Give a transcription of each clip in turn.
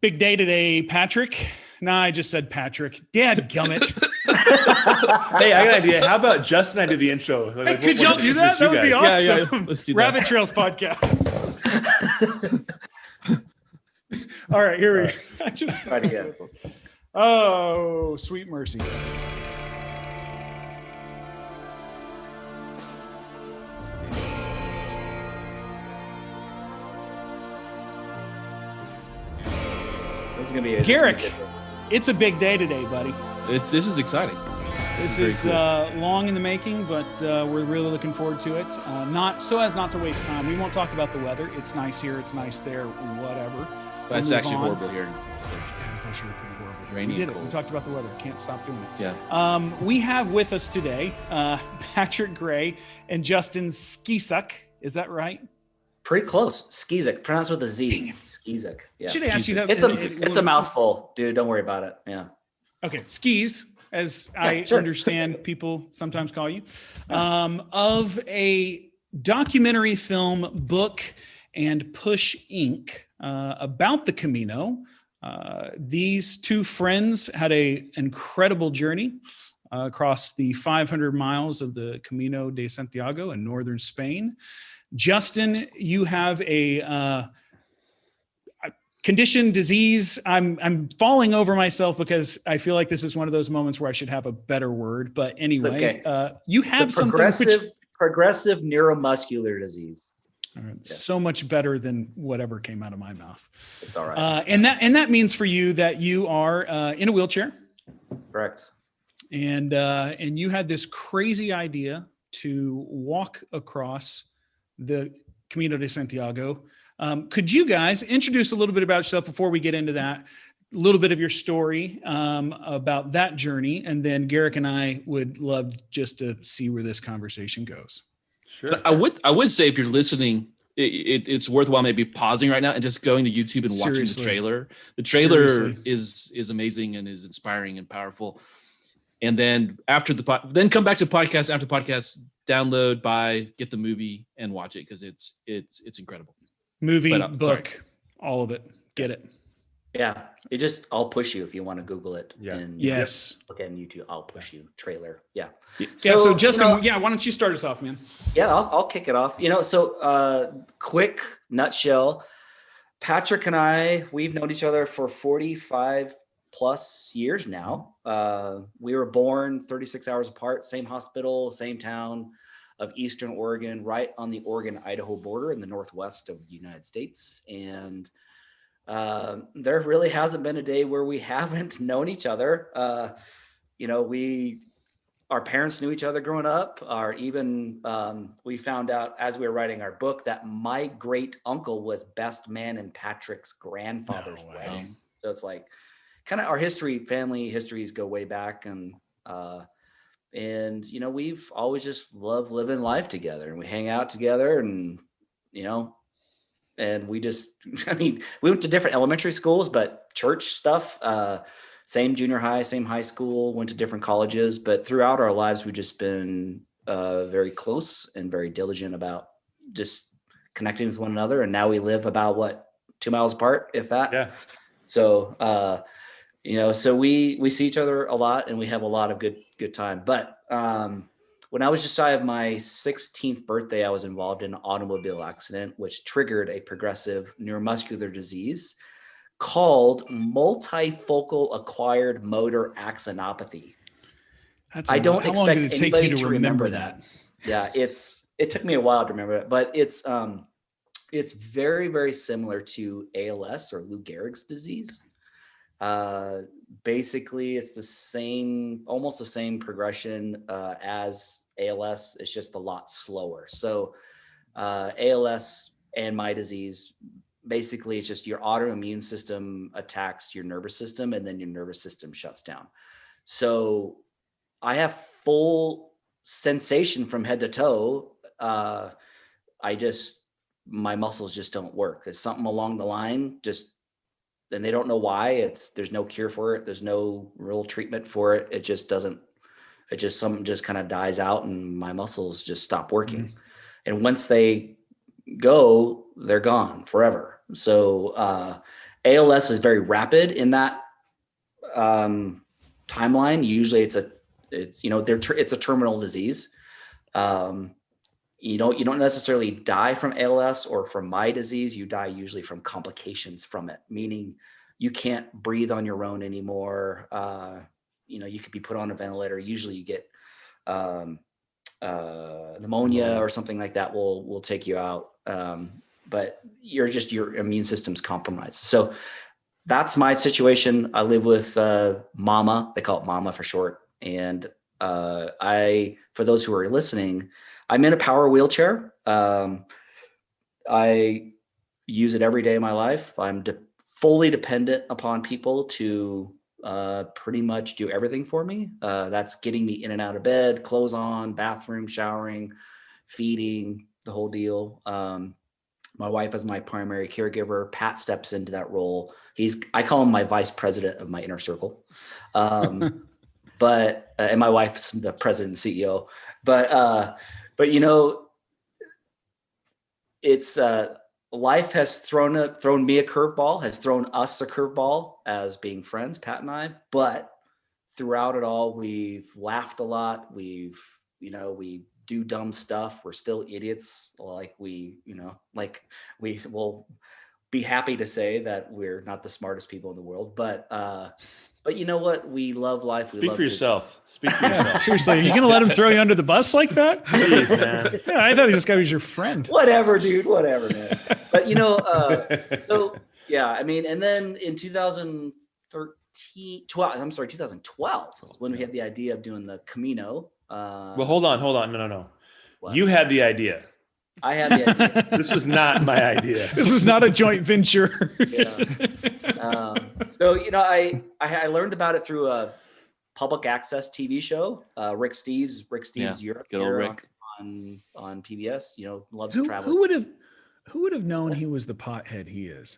Big day today, Patrick. Nah, I just said Patrick. Dadgummit. Hey, I got an idea. How about Justin and I do the intro? Hey, could y'all do that? That would be awesome. Yeah, let's do that. Rabbit Trails podcast. All right, here we go. I just Try it again. Oh, sweet mercy. This is gonna be Garrick, it's a big day today, buddy. This is exciting. This very is cool. long in the making, but we're really looking forward to it. Not so as not to waste time. We won't talk about the weather. It's nice here. It's nice there. Whatever. That's We'll actually move on. horrible here. It's actually pretty horrible. Rainy We did and it. We cold. talked about the weather. Can't stop doing it. Yeah. We have with us today Patrick Gray and Justin Skeesuck. Is that right? Pretty close. Skeesuck, pronounced with a Z. Skeesuck. Yeah. Should I ask you that? It's a mouthful, dude. Don't worry about it. Yeah. Okay, skis, as I sure. understand people sometimes call you, of a documentary film, book, and Push Inc. About the Camino. These two friends had an incredible journey across the 500 miles of the Camino de Santiago in northern Spain. Justin, you have a condition, disease. I'm falling over myself because I feel like this is one of those moments where I should have a better word. But anyway, okay. You have It's a something progressive neuromuscular disease. all right, so much better than whatever came out of my mouth. It's all right. And that means for you that you are in a wheelchair, Correct. and you had this crazy idea to walk across the Camino de Santiago. Could you guys introduce a little bit about yourself before we get into that, a little bit of your story about that journey, and then Garrick and I would love just to see where this conversation goes. Sure. I would say if you're listening, it's worthwhile maybe pausing right now and just going to YouTube and watching Seriously. the trailer. The trailer Seriously. is amazing and is inspiring and powerful. And then after then come back to podcast after podcast, download, buy, get the movie and watch it because it's incredible. Movie, But, book, sorry. all of it. Get it. Yeah. I'll push you if you want to Google it. Yeah. And Yes. look at YouTube. I'll push you. Trailer. Yeah. Yeah. So Justin, you know, why don't you start us off, man? Yeah, I'll kick it off. Quick nutshell. Patrick and I, we've known each other for 45 plus years now. We were born 36 hours apart, same hospital, same town of Eastern Oregon, right on the Oregon-Idaho border in the northwest of the United States. And there really hasn't been a day where we haven't known each other. Our parents knew each other growing up, we found out as we were writing our book that my great uncle was best man in Patrick's grandfather's wedding. So it's like kind of our family histories go way back. And we've always just loved living life together, and we hang out together, and, and we went to different elementary schools, but church stuff, same junior high, same high school, went to different colleges, but throughout our lives, we've just been very close and very diligent about just connecting with one another. And now we live about 2 miles apart, if that. Yeah. So, so we see each other a lot, and we have a lot of good time. But when I was just shy of my 16th birthday, I was involved in an automobile accident, which triggered a progressive neuromuscular disease called multifocal acquired motor axonopathy. I don't expect anybody to remember that. Yeah, it took me a while to remember it, but it's very, very similar to ALS or Lou Gehrig's disease. Basically, it's almost the same progression as ALS. It's just a lot slower. So ALS and my disease, basically, it's just your autoimmune system attacks your nervous system, and then your nervous system shuts down. So I have full sensation from head to toe. My muscles just don't work. It's something along the line, and they don't know why. There's no cure for it. There's no real treatment for it. It just doesn't, something just kind of dies out, and my muscles just stop working. Mm-hmm. And once they go, they're gone forever. So, ALS is very rapid in that timeline. Usually it's a terminal disease. You don't necessarily die from ALS or from my disease. You die usually from complications from it, meaning you can't breathe on your own anymore. You could be put on a ventilator. Usually you get pneumonia or something like that will take you out. But your immune system's compromised. So that's my situation. I live with Mama. They call it Mama for short. And for those who are listening, I'm in a power wheelchair. I use it every day of my life. I'm fully dependent upon people to pretty much do everything for me. That's getting me in and out of bed, clothes on, bathroom, showering, feeding, the whole deal. My wife is my primary caregiver. Pat steps into that role. I call him my vice president of my inner circle. And my wife's the president and CEO. But it's life has thrown me a curveball, has thrown us a curveball as being friends, Pat and I. But throughout it all, we've laughed a lot. We do dumb stuff. We're still idiots. We will be happy to say that we're not the smartest people in the world, but you know what? We love life. Speak for yourself. Seriously, are you going to let him throw you under the bus like that? Jeez, man. Yeah, I thought this guy was your friend. Whatever, dude. Whatever, man. But so yeah, I mean, and then in 2012 was when we had the idea of doing the Camino. Well, hold on. No. What? You had the idea. I had the idea. This was not my idea. This was not a joint venture. Yeah. So I learned about it through a public access TV show. Rick Steves Europe. Good old Rick. On PBS. Loves Who travel. who would have known he was the pothead he is?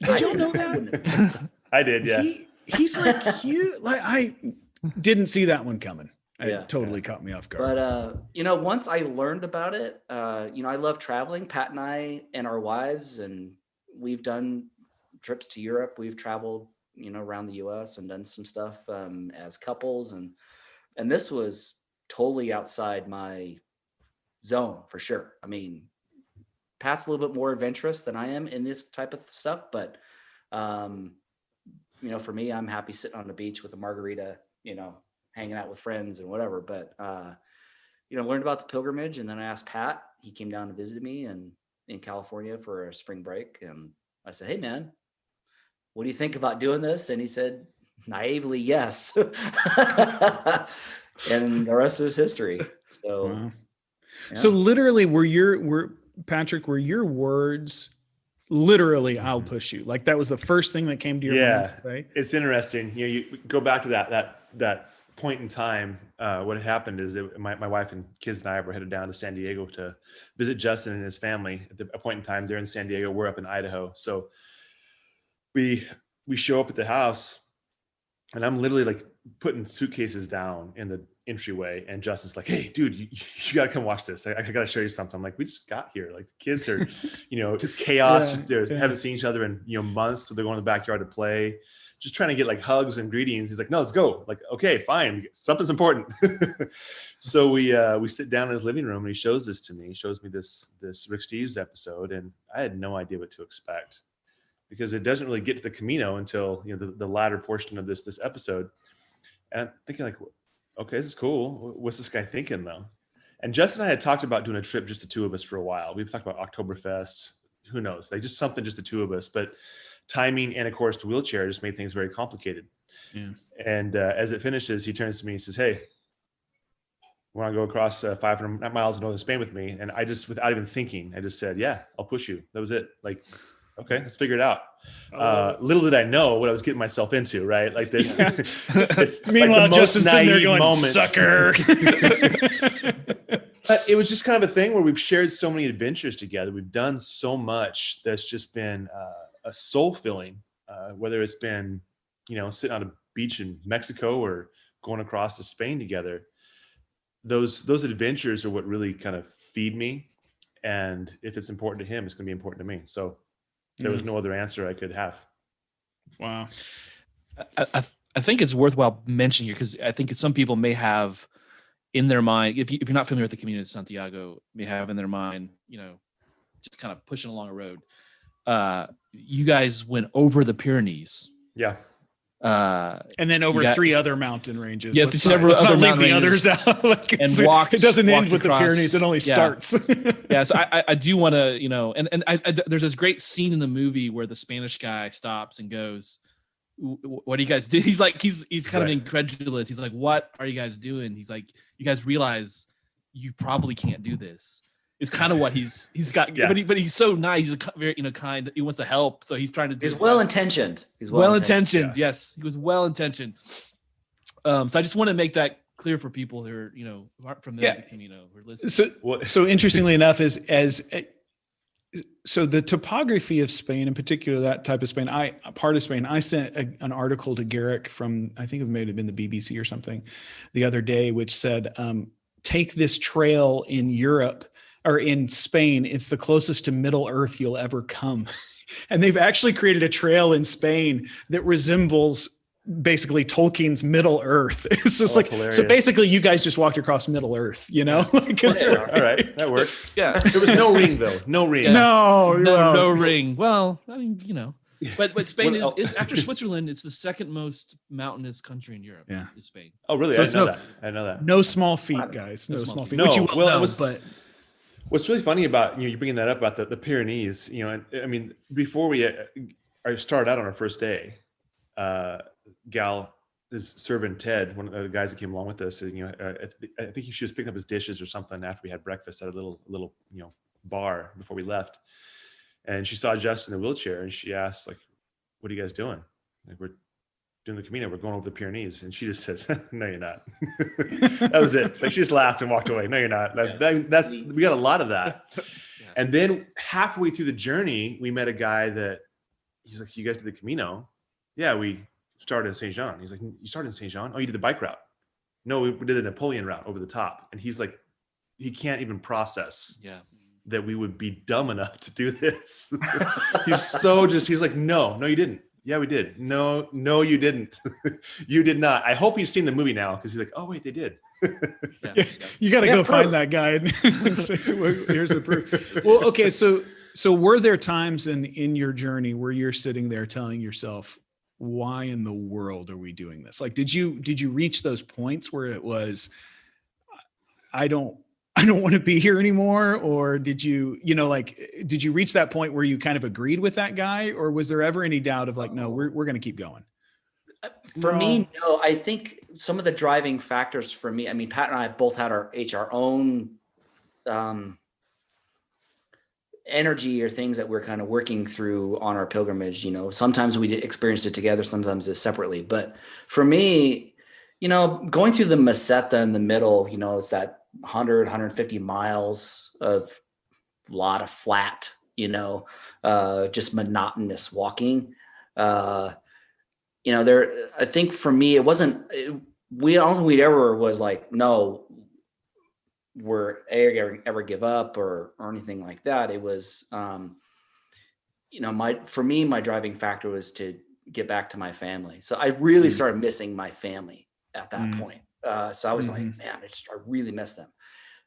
Did y'all know that? I did, yeah. He's like you. Like I didn't see that one coming. It totally caught me off guard. But once I learned about it, I love traveling. Pat and I and our wives, and we've done trips to Europe. We've traveled, around the US and done some stuff as couples, and this was totally outside my zone for sure. I mean, Pat's a little bit more adventurous than I am in this type of stuff, but for me, I'm happy sitting on the beach with a margarita, hanging out with friends and whatever. But, learned about the pilgrimage, and then I asked Pat. He came down and visited me in California for a spring break. And I said, "Hey man, what do you think about doing this?" And he said, naively, yes. And the rest is history. So, wow. Yeah. So literally were your words literally, "I'll push you"? Like that was the first thing that came to your mind, right? It's interesting. You go back to that point in time. What had happened is that my wife and kids and I were headed down to San Diego to visit Justin and his family. At a point in time, they're in San Diego. We're up in Idaho. So we show up at the house, and I'm literally like putting suitcases down in the entryway, and Justin's like, "Hey dude, you gotta come watch this. I gotta show you something." I'm like, "We just got here. Like the kids are, it's chaos. They haven't seen each other in, months. So they're going to the backyard to play, just trying to get like hugs and greetings." He's like, "No, let's go." Like, "Okay, fine. Something's important." So we sit down in his living room, and he shows this to me. He shows me this Rick Steves episode, and I had no idea what to expect, because it doesn't really get to the Camino until the latter portion of this episode. And I'm thinking like, okay, this is cool. What's this guy thinking though? And Justin and I had talked about doing a trip, just the two of us, for a while. We've talked about Oktoberfest, who knows, like just something, just the two of us, but timing and of course the wheelchair just made things very complicated. Yeah. And as it finishes, he turns to me and says, "Hey, want to go across 500 miles of northern Spain with me?" And I just, without even thinking, I just said, "Yeah, I'll push you." That was it. Like, okay, let's figure it out. Little did I know what I was getting myself into, right? Like this. Yeah. Meanwhile, like the Justin's sitting there going, moment. "Sucker." But it was just kind of a thing where we've shared so many adventures together. We've done so much that's just been a soul filling, whether it's been, sitting on a beach in Mexico or going across to Spain together. Those adventures are what really kind of feed me. And if it's important to him, it's going to be important to me. So There was no other answer I could have. Wow. I think it's worthwhile mentioning here because I think some people may have in their mind, if you're not familiar with the Camino de Santiago, may have in their mind, just kind of pushing along a road. You guys went over the Pyrenees. Yeah. And then over 3 other mountain ranges. Yeah, let's not leave the others out. And it doesn't end with across, the Pyrenees. It only starts. Yeah. So I do want to, and there's this great scene in the movie where the Spanish guy stops and goes, "What do you guys do?" He's like, he's kind of incredulous. He's like, "What are you guys doing?" He's like, "You guys realize you probably can't do this." It's kind of what he's got, but he's so nice. He's very, kind. He wants to help, so he's trying to do. He's well intentioned. He's well intentioned. Yeah. Yes, he was well intentioned. So I just want to make that clear for people who are, who aren't familiar with Camino, who are listening. So interestingly enough, so the topography of Spain, in particular, that type of Spain, part of Spain, I sent an article to Garrick from, I think it may have been the BBC or something the other day, which said, take this trail in Europe or in Spain. It's the closest to Middle Earth you'll ever come. And they've actually created a trail in Spain that resembles basically Tolkien's Middle Earth. It's just so basically you guys just walked across Middle Earth, All right. That works. Yeah. There was no ring though. No ring. Yeah. No ring. Well, I mean, but Spain is after Switzerland, it's the second most mountainous country in Europe. Yeah. Is Spain. Oh, really? So I know that. No small feet, guys. No small feet. No, Which you will know, but what's really funny about you bringing that up about the Pyrenees, and I mean, before I started out on our first day, his servant Ted, one of the guys that came along with us, I think she was picking up his dishes or something after we had breakfast at a little bar before we left, and she saw Justin in a wheelchair, and she asked, like, "What are you guys doing?" Like, "We're doing the Camino. We're going over the Pyrenees." And she just says, "No, you're not." That was it. Like, she just laughed and walked away. "No, you're not." We got a lot of that. Yeah. And then halfway through the journey, we met a guy that he's like, "You guys did the Camino?" "Yeah, we started in Saint Jean." He's like, "You started in Saint Jean? Oh, you did the bike route?" "No, we did the Napoleon route over the top." And he's like, he can't even process that we would be dumb enough to do this. He's like, no, you didn't. "Yeah, we did." No, you didn't. You did not. I hope you've seen the movie now, because he's like, "Oh, wait, they did." You got to go find that guy and say, well, here's the proof. Well, okay. So were there times in your journey where you're sitting there telling yourself, why in the world are we doing this? Like, did you reach those points where it was, I don't want to be here anymore? Or did you reach that point where you kind of agreed with that guy? Or was there ever any doubt of like, no, we're going to keep going? For me, no. I think some of the driving factors for me, I mean, Pat and I both had our own energy or things that we're kind of working through on our pilgrimage. Sometimes we experienced it together, sometimes it separately. But for me, going through the Meseta in the middle, it's that 150 miles of a lot of flat, just monotonous walking. I think for me, it wasn't, I don't think we'd ever was like, no, we're ever give up or anything like that. It was, for me, my driving factor was to get back to my family. So I really started missing my family at that point. So I was like, man, I really miss them.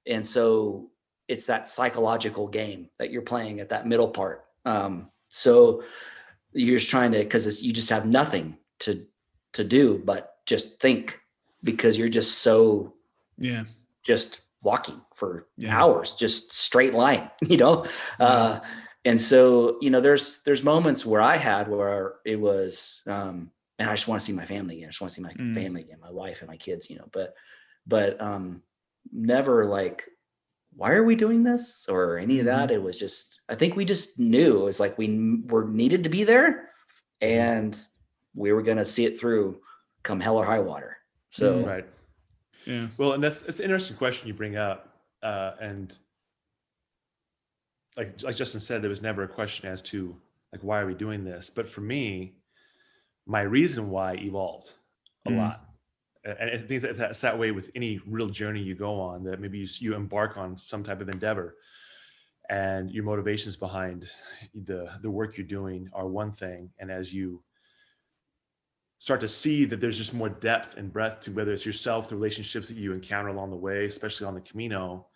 And so it's that psychological game that you're playing at that middle part. So you're just trying to, because you just have nothing to do but just think, because you're just so just walking for hours, just straight line, and so there's moments where I had where it was and I just want to see my family again. I just want to see my family again, my wife and my kids, but never like, why are we doing this or any of that? It was just, I think we just knew it was like we were needed to be there and we were going to see it through come hell or high water. So, right. Yeah. Well, and that's an interesting question you bring up. And like Justin said, there was never a question as to like, why are we doing this? But for me, my reason why evolved a lot. And I think that's that way with any real journey you go on, that maybe you embark on some type of endeavor. and your motivations behind the work you're doing are one thing. And as you start to see that there's just more depth and breadth to whether it's yourself, the relationships that you encounter along the way, especially on the Camino,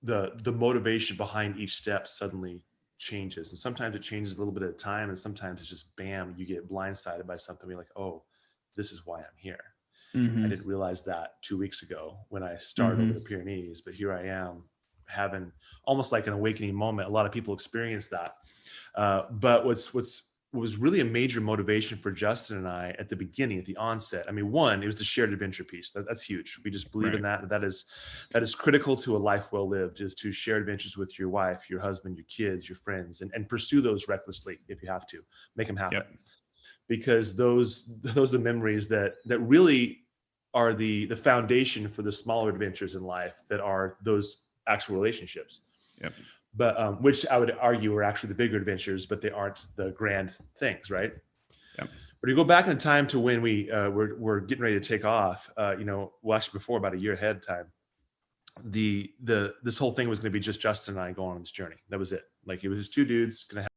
the motivation behind each step suddenly changes. And sometimes it changes a little bit at a time, and sometimes it's just bam, you get blindsided by something. You're like, oh, this is why I'm here. I didn't realize that 2 weeks ago when I started over the Pyrenees, but here I am having almost like an awakening moment. A lot of people experience that. But what was really a major motivation for Justin and I at the beginning, at the onset, I mean, one, it was the shared adventure piece. That's huge. We just believe in that. That is critical to a life well lived, is to share adventures with your wife, your husband, your kids, your friends, and pursue those recklessly if you have to. Make them happen. Yep. Because those are the memories that really are the foundation for the smaller adventures in life, that are those actual relationships. Yep. But which I would argue are actually the bigger adventures, but they aren't the grand things, right? Yep. But you go back in time to when we're getting ready to take off, well, actually before, about a year ahead of time, this whole thing was going to be just Justin and I going on this journey. That was it. Like, it was just two dudes going to